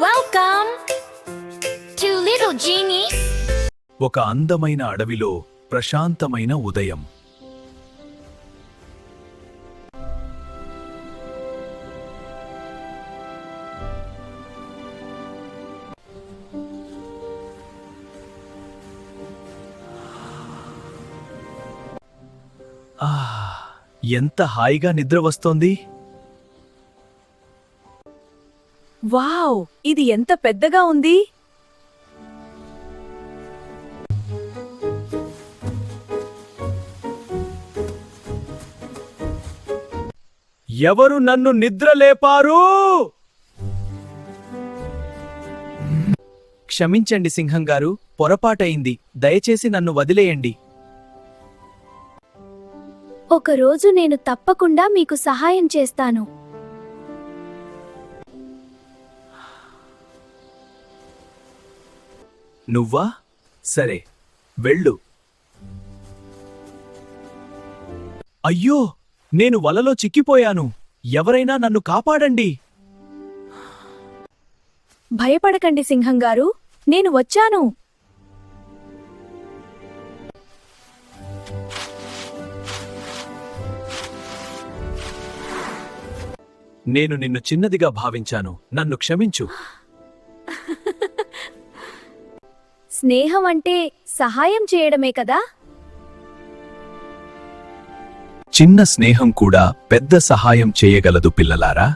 Welcome to Little Genies. ఒక అందమైన అడవిలో ప్రశాంతమైన ఉదయం. ఎంత హాయిగా నిద్ర వస్తోంది. వావ్, ఇది ఎంత పెద్దగా ఉంది. ఎవరు నన్ను నిద్రలేపారు? క్షమించండి సింహం గారు, పొరపాటయింది. దయచేసి నన్ను వదిలేయండి. ఒకరోజు నేను తప్పకుండా మీకు సహాయం చేస్తాను. నువ్వా? సరే, వెళ్ళు. అయ్యో, నేను వలలో చిక్కిపోయాను. ఎవరైనా నన్ను కాపాడండి. భయపడకండి సింహం గారు, నేను వచ్చాను. నేను నిన్ను చిన్నదిగా భావించాను. నన్ను క్షమించు. స్నేహం అంటే సహాయం చేయడమే కదా. చిన్న స్నేహం కూడా పెద్ద సహాయం చేయగలదు పిల్లలారా.